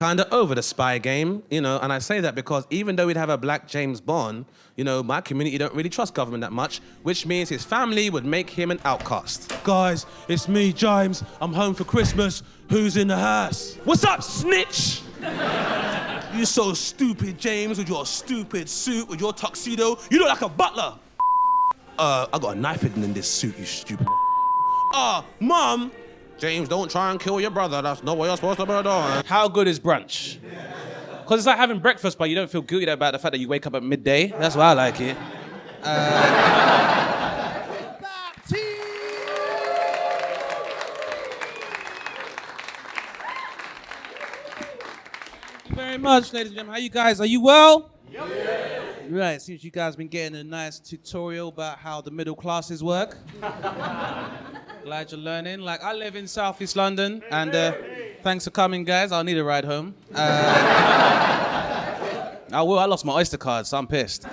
kind of over the spy game, you know, and I say that because even though we'd have a black James Bond, you know, my community don't really trust government that much, which means his family would make him an outcast. Guys, it's me, James. I'm home for Christmas. Who's in the house? What's up, snitch? You so stupid, James, with your stupid suit, with your tuxedo. You look like a butler. I got a knife hidden in this suit, you stupid. Mum. James, don't try and kill your brother. That's not what you're supposed to be doing. How good is brunch? Because it's like having breakfast, but you don't feel guilty about the fact that you wake up at midday. That's why I like it. Thank you very much, ladies and gentlemen. How you guys? Are you well? Yep. Right, seems you guys have been getting a nice tutorial about how the middle classes work. Glad you're learning. Like, I live in South East London, and thanks for coming, guys. I'll need a ride home. I lost my Oyster card, so I'm pissed.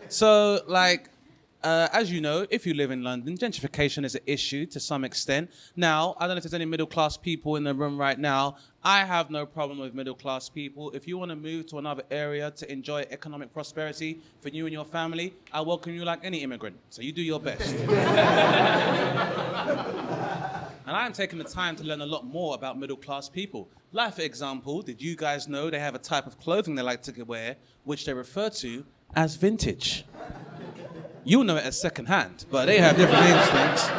So, like, as you know, if you live in London, gentrification is an issue to some extent. Now, I don't know if there's any middle-class people in the room right now. I have no problem with middle-class people. If you want to move to another area to enjoy economic prosperity for you and your family, I welcome you like any immigrant. So you do your best. And I'm taking the time to learn a lot more about middle-class people. Like, for example, did you guys know they have a type of clothing they like to wear, which they refer to as vintage? You'll know it as second-hand, but they have different names for things.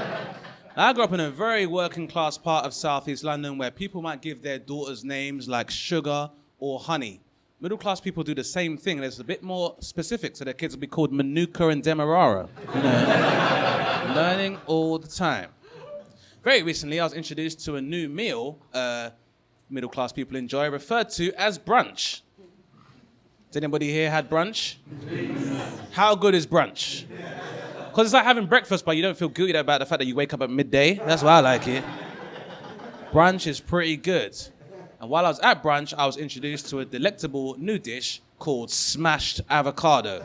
I grew up in a very working-class part of South East London where people might give their daughters names like Sugar or Honey. Middle-class people do the same thing, and it's a bit more specific, so their kids will be called Manuka and Demerara. You know, learning all the time. Very recently, I was introduced to a new meal middle-class people enjoy, referred to as brunch. Has anybody here had brunch? How good is brunch? Because it's like having breakfast, but you don't feel guilty about the fact that you wake up at midday. That's why I like it. Brunch is pretty good. And while I was at brunch, I was introduced to a delectable new dish called smashed avocado.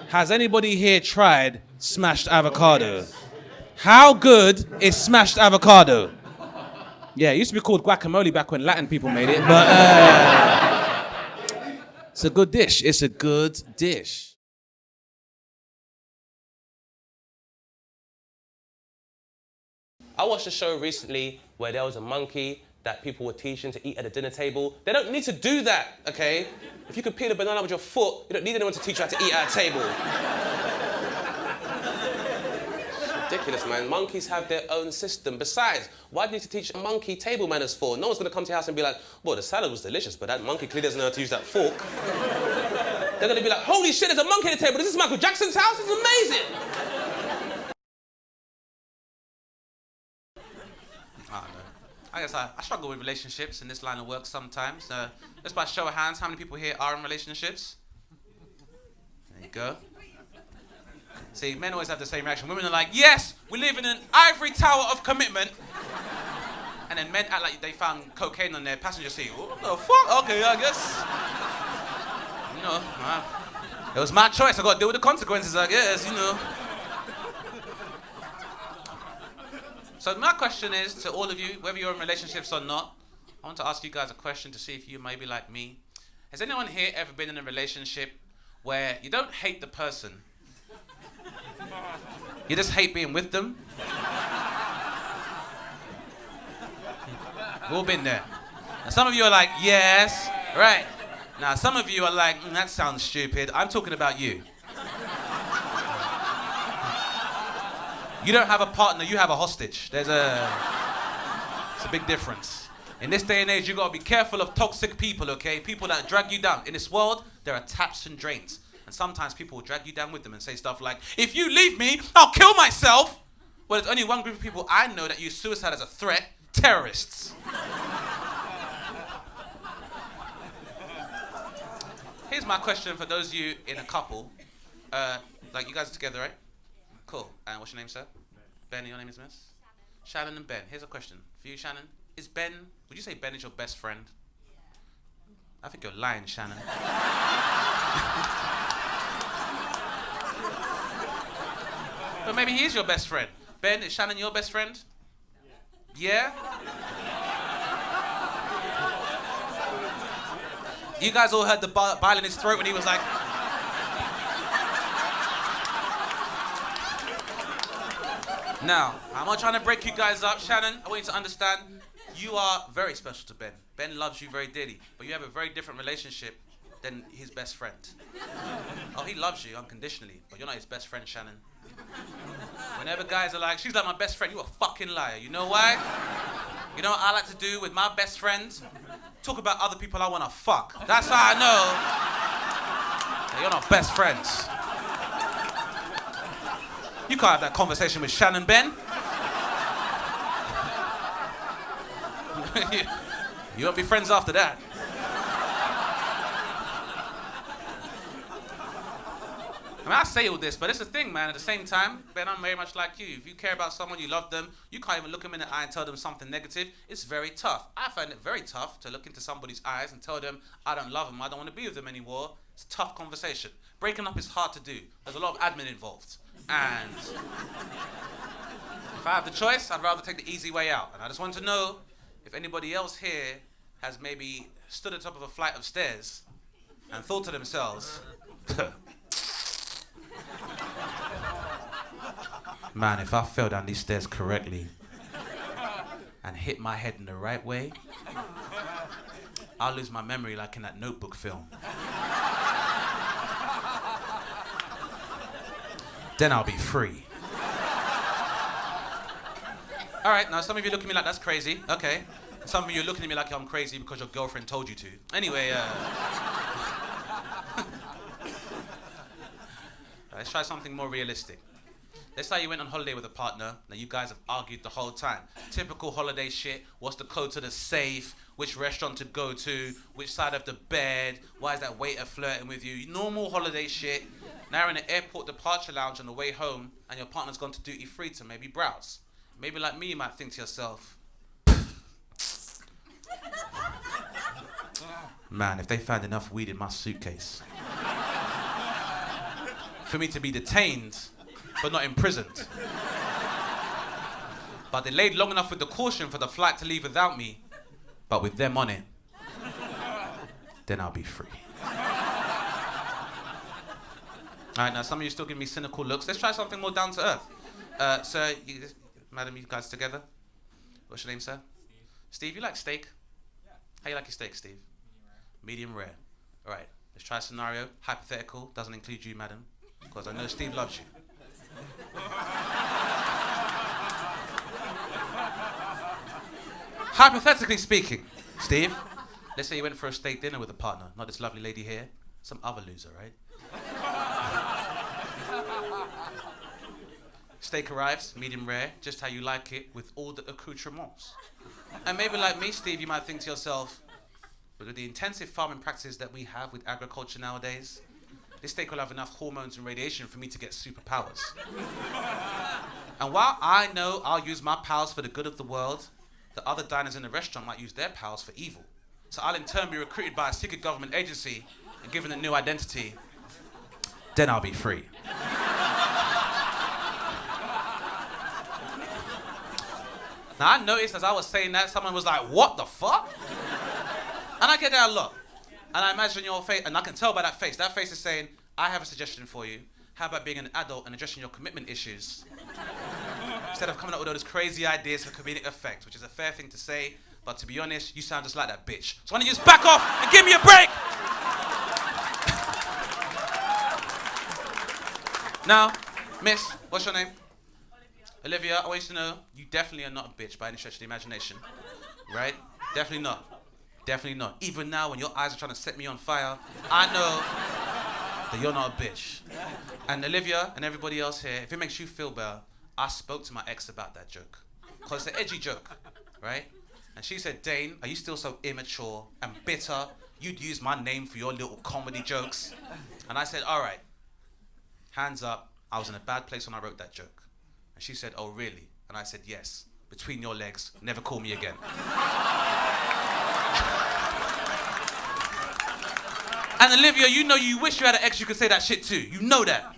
Has anybody here tried smashed avocado? How good is smashed avocado? Yeah, it used to be called guacamole back when Latin people made it, but it's a good dish. It's a good dish. I watched a show recently where there was a monkey that people were teaching to eat at a dinner table. They don't need to do that, okay? If you could peel a banana with your foot, you don't need anyone to teach you how to eat at a table. It's ridiculous, man. Monkeys have their own system. Besides, why do you need to teach a monkey table manners for? No one's gonna come to your house and be like, well, the salad was delicious, but that monkey clearly doesn't know how to use that fork. They're gonna be like, holy shit, there's a monkey at the table. This is Michael Jackson's house? It's amazing. I guess I struggle with relationships in this line of work sometimes. Just by show of hands, how many people here are in relationships? There you go. See, men always have the same reaction. Women are like, yes, we live in an ivory tower of commitment. And then men act like they found cocaine on their passenger seat. What the fuck? Okay, I guess. You know, it was my choice. I got to deal with the consequences, I guess, you know. So my question is to all of you, whether you're in relationships or not, I want to ask you guys a question to see if you may be like me. Has anyone here ever been in a relationship where you don't hate the person, you just hate being with them? We've all been there. Now some of you are like, yes, right. Now some of you are like, that sounds stupid. I'm talking about you. You don't have a partner, you have a hostage. It's a big difference. In this day and age, you gotta be careful of toxic people, okay? People that drag you down. In this world, there are taps and drains. And sometimes people will drag you down with them and say stuff like, if you leave me, I'll kill myself. Well, there's only one group of people I know that use suicide as a threat: terrorists. Here's my question for those of you in a couple. Like, you guys are together, right? Cool. And what's your name, sir? Ben, your name is Miss? Shannon and Ben. Here's a question for you, Shannon. Is Ben, would you say Ben is your best friend? I think you're lying, Shannon. But maybe he is your best friend. Ben, is Shannon your best friend? Yeah? You guys all heard the bile in his throat when he was like... Now, I'm not trying to break you guys up. Shannon, I want you to understand, you are very special to Ben. Ben loves you very dearly, but you have a very different relationship than his best friend. Oh, he loves you unconditionally, but you're not his best friend, Shannon. Whenever guys are like, she's like my best friend, you're a fucking liar. You know why? You know what I like to do with my best friend? Talk about other people I want to fuck. That's how I know that you're not best friends. You can't have that conversation with Shannon, Ben. You won't be friends after that. I mean, I say all this, but it's a thing, man. At the same time, Ben, I'm very much like you. If you care about someone, you love them, you can't even look them in the eye and tell them something negative. It's very tough. I find it very tough to look into somebody's eyes and tell them, I don't love them, I don't want to be with them anymore. It's a tough conversation. Breaking up is hard to do. There's a lot of admin involved. And if I have the choice, I'd rather take the easy way out. And I just want to know if anybody else here has maybe stood at the top of a flight of stairs and thought to themselves, man, if I fell down these stairs correctly and hit my head in the right way, I'll lose my memory like in that Notebook film. Then I'll be free. All right, now some of you look at me like that's crazy. Okay. Some of you are looking at me like I'm crazy because your girlfriend told you to. Anyway, let's try something more realistic. Let's say you went on holiday with a partner. Now you guys have argued the whole time. Typical holiday shit. What's the code to the safe? Which restaurant to go to? Which side of the bed? Why is that waiter flirting with you? Normal holiday shit. Now you're in an airport departure lounge on the way home and your partner's gone to duty free to maybe browse. Maybe like me, you might think to yourself, man, if they found enough weed in my suitcase for me to be detained but not imprisoned, but they laid long enough with the caution for the flight to leave without me, but with them on it, then I'll be free. All right, now some of you still give me cynical looks. Let's try something more down to earth. Sir, madam, you guys together? What's your name, sir? Steve, you like steak? Yeah. How you like your steak, Steve? Medium rare. All right, let's try a scenario. Hypothetical, doesn't include you, madam, because I know Steve loves you. Hypothetically speaking, Steve, let's say you went for a steak dinner with a partner, not this lovely lady here, some other loser, right? Steak arrives, medium rare, just how you like it, with all the accoutrements. And maybe like me, Steve, you might think to yourself, with the intensive farming practices that we have with agriculture nowadays, this steak will have enough hormones and radiation for me to get superpowers. And while I know I'll use my powers for the good of the world, the other diners in the restaurant might use their powers for evil. So I'll in turn be recruited by a secret government agency and given a new identity. Then I'll be free. Now I noticed as I was saying that, someone was like, what the fuck? And I get that a lot. And I imagine your face, and I can tell by that face is saying, I have a suggestion for you. How about being an adult and addressing your commitment issues? Instead of coming up with all those crazy ideas for comedic effect, which is a fair thing to say, but to be honest, you sound just like that bitch. So why don't you just back off and give me a break? Now, miss, what's your name? Olivia, I want you to know, you definitely are not a bitch by any stretch of the imagination. Right? Definitely not. Definitely not. Even now, when your eyes are trying to set me on fire, I know that you're not a bitch. And Olivia and everybody else here, if it makes you feel better, I spoke to my ex about that joke. Because it's an edgy joke, right? And she said, Dane, are you still so immature and bitter? You'd use my name for your little comedy jokes. And I said, all right, hands up. I was in a bad place when I wrote that joke. And she said, oh, really? And I said, yes. Between your legs, never call me again. And Olivia, you know you wish you had an ex you could say that shit to. You know that.